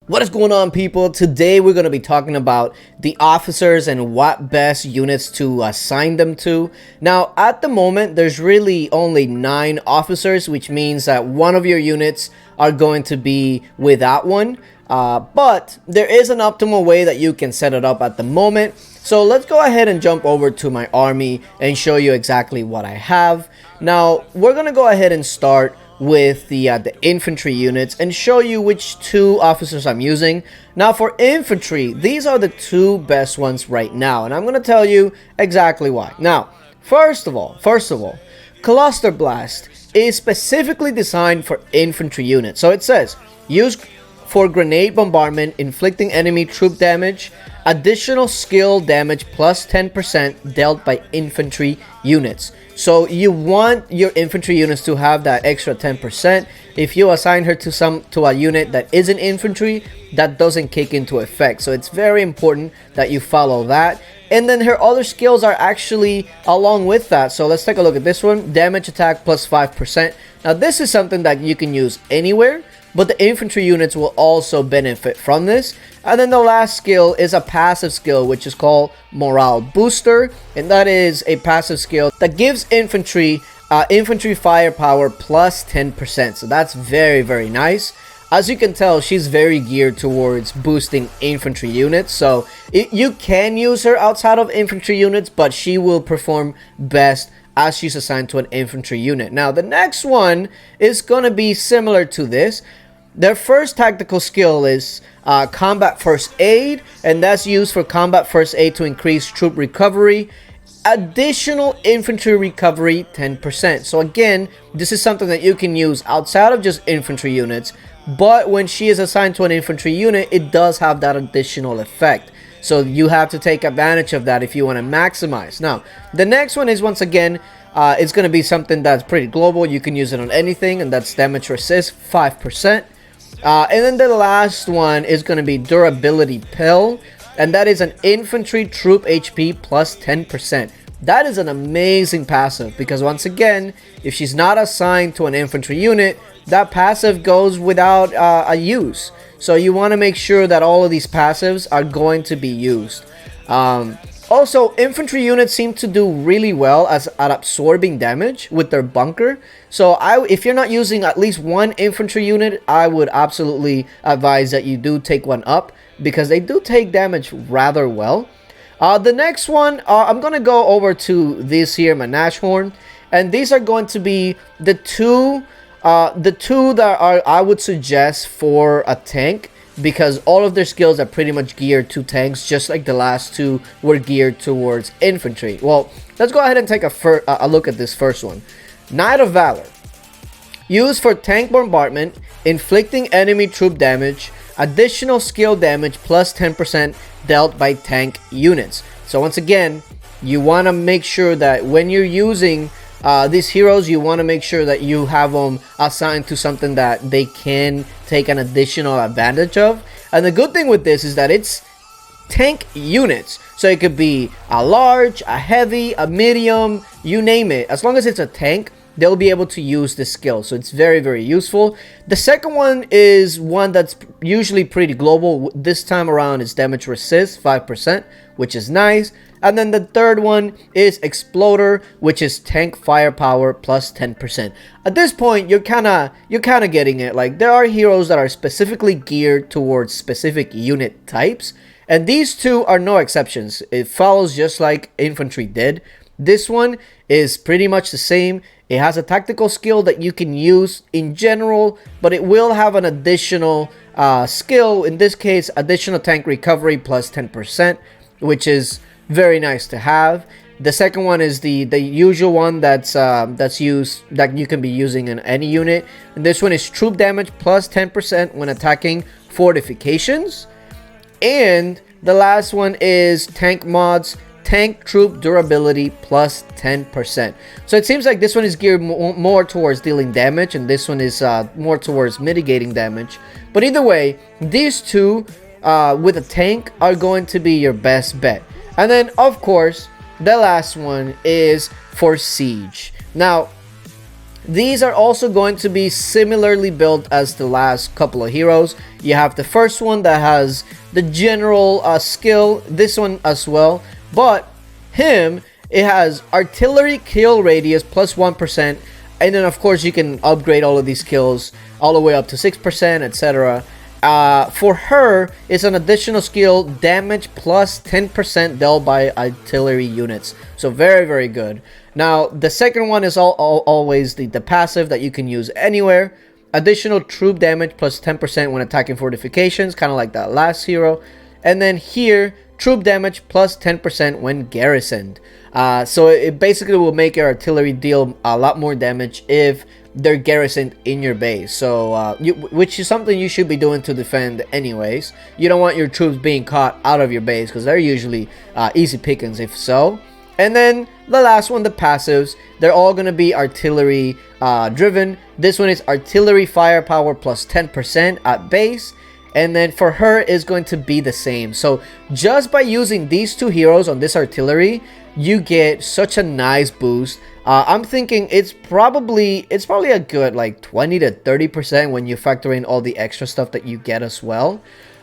What is going on, people? Today we're going to be talking about the officers and what best units to assign them to. Now, at the moment, there's really only 9 officers, which means that one of your units are going to be without one. But there is an optimal way that you can set it up at the moment. So let's go ahead and jump over to my army and show you exactly what I have. Now, we're going to go ahead and start with the infantry units and show you which 2 officers I'm using. Now for infantry, these are the 2 best ones right now, and I'm going to tell you exactly why. Now, first of all, Cluster Blast is specifically designed for infantry units. So it says, use for grenade bombardment, inflicting enemy troop damage, additional skill damage plus 10% dealt by infantry units. So you want your infantry units to have that extra 10%. If you assign her to a unit that isn't infantry, that doesn't kick into effect. So it's very important that you follow that. And then her other skills are actually along with that. So let's take a look at this one. Damage attack plus 5%. Now this is something that you can use anywhere, but the infantry units will also benefit from this. And then the last skill is a passive skill, which is called Morale Booster, and that is a passive skill that gives infantry firepower plus 10%. So that's very nice. As you can tell, she's very geared towards boosting infantry units, so you can use her outside of infantry units, but she will perform best as she's assigned to an infantry unit. Now, the next one is going to be similar to this. Their first tactical skill is Combat First Aid, and that's used for Combat First Aid to increase troop recovery. Additional infantry recovery 10%. So again, this is something that you can use outside of just infantry units, but when she is assigned to an infantry unit, it does have that additional effect. So you have to take advantage of that if you want to maximize. Now, the next one is, once again, it's going to be something that's pretty global. You can use it on anything, and that's Damage Resist 5%. And then the last one is going to be Durability Pill, and that is an infantry troop HP plus 10%. That is an amazing passive because, once again, if she's not assigned to an infantry unit, that passive goes without a use. So you want to make sure that all of these passives are going to be used. Also, infantry units seem to do really well at absorbing damage with their bunker. So if you're not using at least one infantry unit, I would absolutely advise that you do take one up, because they do take damage rather well. The next one, I'm going to go over to this here, my Nashorn. And these are going to be the two that I would suggest for a tank, because all of their skills are pretty much geared to tanks, just like the last 2 were geared towards infantry. Well, let's go ahead and take a look at this first one. Knight of Valor. Used for tank bombardment, inflicting enemy troop damage, additional skill damage plus 10% dealt by tank units. So once again, you want to make sure that when you're using these heroes, you want to make sure that you have them assigned to something that they can take an additional advantage of. And the good thing with this is that it's tank units, so it could be a large, a heavy, a medium, you name it. As long as it's a tank, they'll be able to use this skill, so it's very useful. The second one is one that's usually pretty global. This time around is Damage Resist 5%, which is nice. And then the third one is Exploder, which is tank firepower plus 10%. At this point, you're kind of getting it. Like, there are heroes that are specifically geared towards specific unit types, and these 2 are no exceptions. It follows just like infantry did. This one is pretty much the same. It has a tactical skill that you can use in general, but it will have an additional skill. In this case, additional tank recovery plus 10%, which is very nice to have. The second one is the usual one that's used, that you can be using in any unit. And this one is troop damage plus 10% when attacking fortifications. And the last one is tank mods, tank troop durability plus 10%. So it seems like this one is geared more towards dealing damage, and this one is more towards mitigating damage. But either way, these 2 with a tank are going to be your best bet. And then, of course, the last one is for siege. Now, These are also going to be similarly built as the last couple of heroes. You have the first one that has the general skill, this one as well, but it has artillery kill radius plus 1%, and then of course you can upgrade all of these skills all the way up to 6%, etc. For her, it's an additional skill, damage plus 10% dealt by artillery units. So very, very good. Now, the second one is always the passive that you can use anywhere. Additional troop damage plus 10% when attacking fortifications, kind of like that last hero. And then here, troop damage plus 10% when garrisoned. So it basically will make your artillery deal a lot more damage if they're garrisoned in your base. So which is something you should be doing to defend anyways. You don't want your troops being caught out of your base because they're usually easy pickings if so. And then the last one, the passives, they're all going to be artillery driven. This one is artillery firepower plus 10% at base. And then for her is going to be the same. So just by using these two heroes on this artillery, you get such a nice boost. I'm thinking it's probably a good like 20 to 30% when you factor in all the extra stuff that you get as well.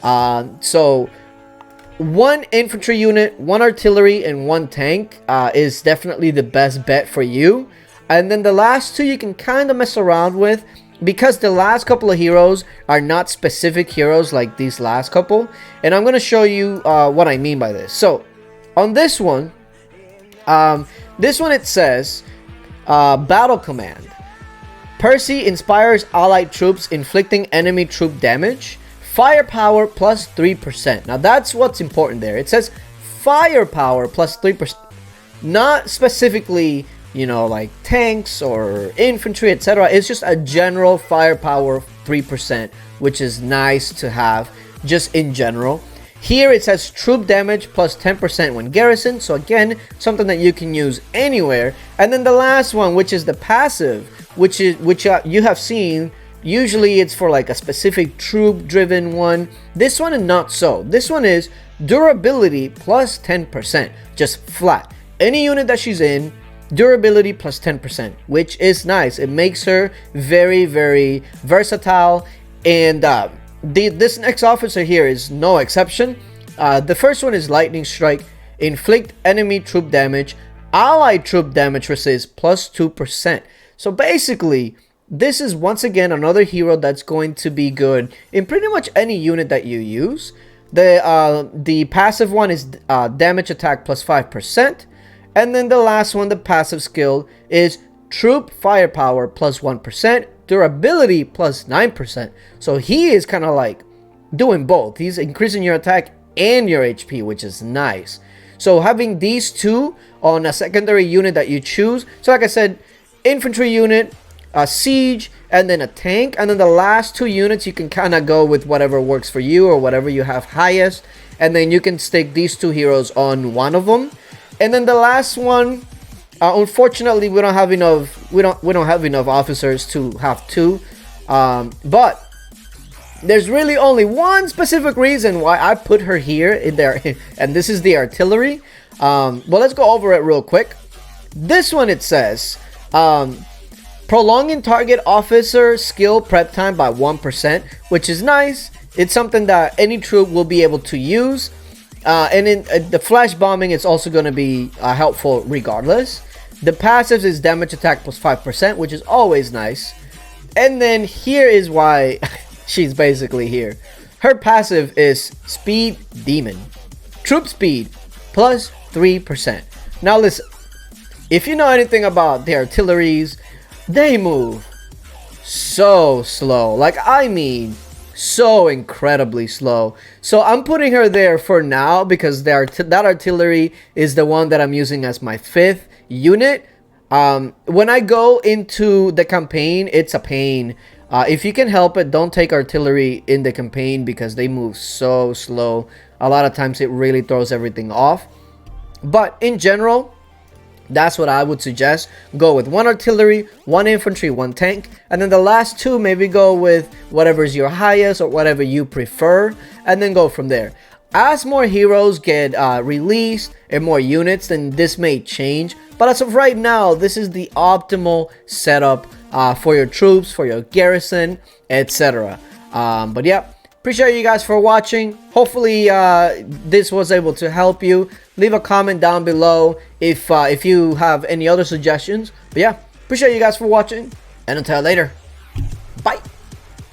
So one infantry unit, one artillery, and one tank is definitely the best bet for you. And then the last two you can kind of mess around with, because the last couple of heroes are not specific heroes like these last couple. And I'm going to show you what I mean by this. So on this one it says battle command. Percy inspires allied troops, inflicting enemy troop damage. Firepower plus 3%. Now that's what's important there. It says firepower plus 3%. Not specifically, you know, like tanks or infantry, etc. It's just a general firepower 3%, which is nice to have just in general. Here it says troop damage plus 10% when garrisoned. So again, something that you can use anywhere. And then the last one, which is the passive, which you have seen. Usually it's for like a specific troop driven one. This one is not so. This one is durability plus 10%. Just flat. Any unit that she's in, durability plus 10%, which is nice. It makes her very, very versatile. And this next officer here is no exception. The first one is lightning strike. Inflict enemy troop damage. Allied troop damage resist plus 2%. So basically, this is once again another hero that's going to be good in pretty much any unit that you use. The passive one is damage attack plus 5%. And then the last one, the passive skill, is troop firepower plus 1%, durability plus 9%. So he is kind of like doing both. He's increasing your attack and your HP, which is nice. So having these two on a secondary unit that you choose. So like I said, infantry unit, a siege, and then a tank. And then the last two units, you can kind of go with whatever works for you or whatever you have highest. And then you can stick these two heroes on one of them. And then the last one, unfortunately, we don't have enough officers to have two. But there's really only one specific reason why I put her here in there, and this is the artillery. Well, let's go over it real quick. This one, it says prolonging target officer skill prep time by 1%, which is nice. It's something that any troop will be able to use. And in the flash bombing, it's also going to be helpful regardless. The passives is damage attack plus 5%, which is always nice. And then here is why she's basically here. Her passive is speed demon. Troop speed plus 3%. Now listen, if you know anything about the artilleries, they move so slow. Like, I mean, so incredibly slow. So I'm putting her there for now because that artillery is the one that I'm using as my 5th unit. When I go into the campaign, it's a pain. If you can help it, don't take artillery in the campaign because they move so slow. A lot of times it really throws everything off. But in general, that's what I would suggest. Go with one artillery, one infantry, one tank, and then the last two maybe go with whatever is your highest or whatever you prefer, and then go from there. As more heroes get released and more units, then this may change. But as of right now, this is the optimal setup for your troops, for your garrison, etc. But yeah, appreciate you guys for watching. Hopefully this was able to help you. Leave a comment down below if you have any other suggestions. But yeah, appreciate you guys for watching, and until later.